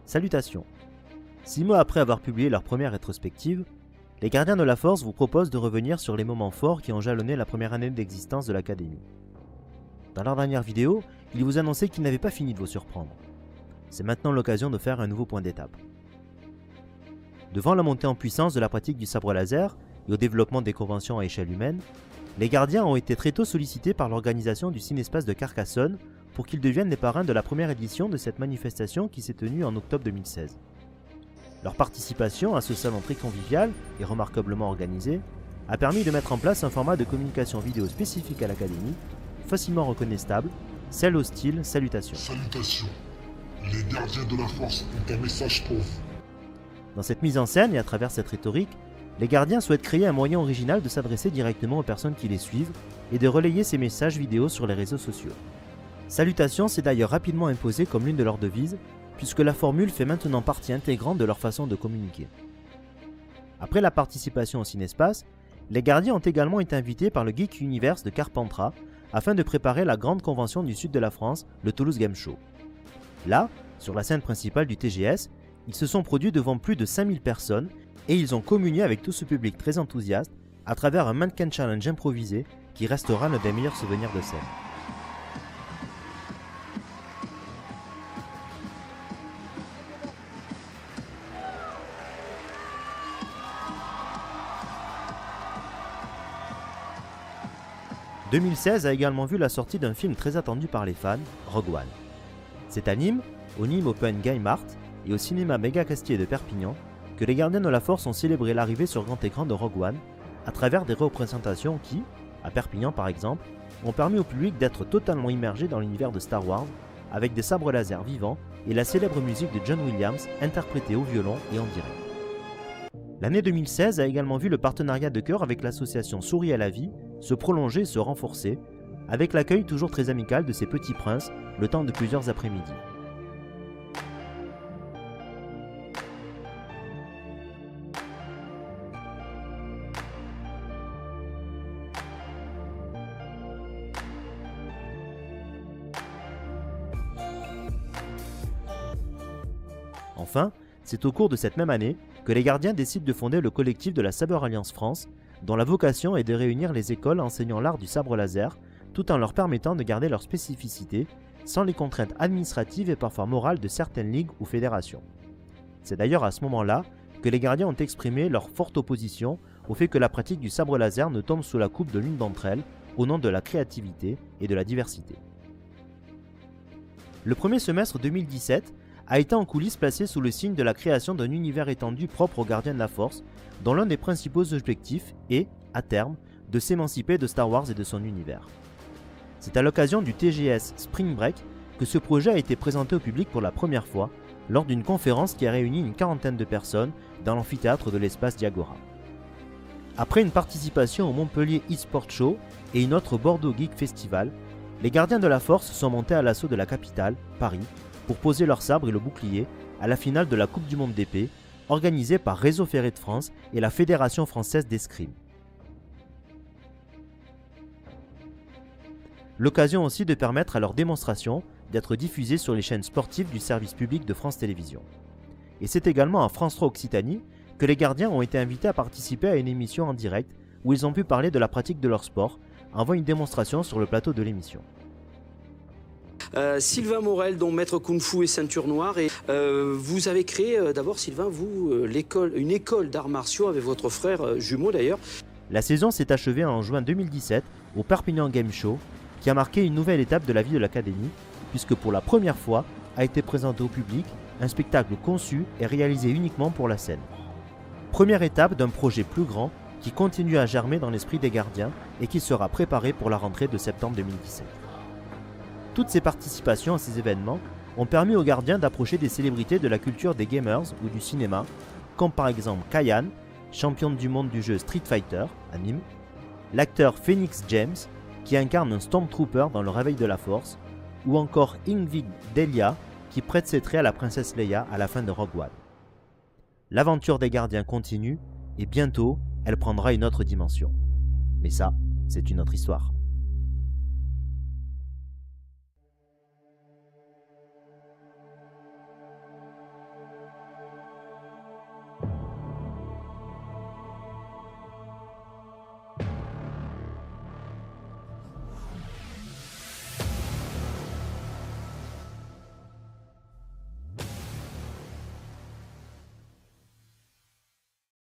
Salutations. 6 mois après avoir publié leur première rétrospective, les Gardiens de la Force vous proposent de revenir sur les moments forts qui ont jalonné la première année d'existence de l'Académie. Dans leur dernière vidéo, ils vous annonçaient qu'ils n'avaient pas fini de vous surprendre. C'est maintenant l'occasion de faire un nouveau point d'étape. Devant la montée en puissance de la pratique du sabre laser et au développement des conventions à échelle humaine, les Gardiens ont été très tôt sollicités par l'organisation du Cinespace de Carcassonne pour qu'ils deviennent les parrains de la première édition de cette manifestation qui s'est tenue en octobre 2016. Leur participation à ce salon très convivial et remarquablement organisé a permis de mettre en place un format de communication vidéo spécifique à l'Académie, facilement reconnaissable, celle au style Salutations. Salutations. Les Gardiens de la Force ont un message pour vous. Dans cette mise en scène et à travers cette rhétorique, les Gardiens souhaitent créer un moyen original de s'adresser directement aux personnes qui les suivent et de relayer ces messages vidéo sur les réseaux sociaux. Salutations s'est d'ailleurs rapidement imposée comme l'une de leurs devises, puisque la formule fait maintenant partie intégrante de leur façon de communiquer. Après la participation au Cinespace, les Gardiens ont également été invités par le Geek Universe de Carpentras afin de préparer la grande convention du sud de la France, le Toulouse Game Show. Là, sur la scène principale du TGS, ils se sont produits devant plus de 5000 personnes et ils ont communié avec tout ce public très enthousiaste à travers un mannequin challenge improvisé qui restera l'un des meilleurs souvenirs de scène. « 2016 a également vu la sortie d'un film très attendu par les fans, Rogue One. Cet anime, au Nîmes Open Game Art et au cinéma Méga Castier de Perpignan, que les Gardiens de la Force ont célébré l'arrivée sur grand écran de Rogue One à travers des représentations qui, à Perpignan par exemple, ont permis au public d'être totalement immergé dans l'univers de Star Wars avec des sabres laser vivants et la célèbre musique de John Williams interprétée au violon et en direct. L'année 2016 a également vu le partenariat de cœur avec l'association Souris à la Vie se prolonger et se renforcer, avec l'accueil toujours très amical de ces petits princes le temps de plusieurs après-midi. Enfin, c'est au cours de cette même année que les Gardiens décident de fonder le collectif de la Saber Alliance France, dont la vocation est de réunir les écoles enseignant l'art du sabre laser, tout en leur permettant de garder leur spécificité, sans les contraintes administratives et parfois morales de certaines ligues ou fédérations. C'est d'ailleurs à ce moment-là que les Gardiens ont exprimé leur forte opposition au fait que la pratique du sabre laser ne tombe sous la coupe de l'une d'entre elles, au nom de la créativité et de la diversité. Le premier semestre 2017 a été en coulisses placé sous le signe de la création d'un univers étendu propre aux Gardiens de la Force, dont l'un des principaux objectifs est, à terme, de s'émanciper de Star Wars et de son univers. C'est à l'occasion du TGS Spring Break que ce projet a été présenté au public pour la première fois, lors d'une conférence qui a réuni une quarantaine de personnes dans l'amphithéâtre de l'espace Diagora. Après une participation au Montpellier eSport Show et une autre Bordeaux Geek Festival, les Gardiens de la Force sont montés à l'assaut de la capitale, Paris, pour poser leur sabre et le bouclier à la finale de la Coupe du Monde d'épée, organisée par Réseau Ferré de France et la Fédération Française d'Escrime. L'occasion aussi de permettre à leur démonstration d'être diffusée sur les chaînes sportives du service public de France Télévisions. Et c'est également à France 3 Occitanie que les Gardiens ont été invités à participer à une émission en direct où ils ont pu parler de la pratique de leur sport, en voyant une démonstration sur le plateau de l'émission. Sylvain Morel, dont maître Kung Fu et ceinture noire. Et vous avez créé d'abord, Sylvain, vous, une école d'arts martiaux avec votre frère jumeau d'ailleurs. La saison s'est achevée en juin 2017 au Perpignan Game Show, qui a marqué une nouvelle étape de la vie de l'Académie, puisque pour la première fois a été présenté au public un spectacle conçu et réalisé uniquement pour la scène. Première étape d'un projet plus grand qui continue à germer dans l'esprit des Gardiens et qui sera préparé pour la rentrée de septembre 2017. Toutes ces participations à ces événements ont permis aux Gardiens d'approcher des célébrités de la culture des gamers ou du cinéma, comme par exemple Kayan, championne du monde du jeu Street Fighter, anime, l'acteur Phoenix James, qui incarne un Stormtrooper dans Le Réveil de la Force, ou encore Ingrid Delia, qui prête ses traits à la princesse Leia à la fin de Rogue One. L'aventure des Gardiens continue, et bientôt, elle prendra une autre dimension. Mais ça, c'est une autre histoire.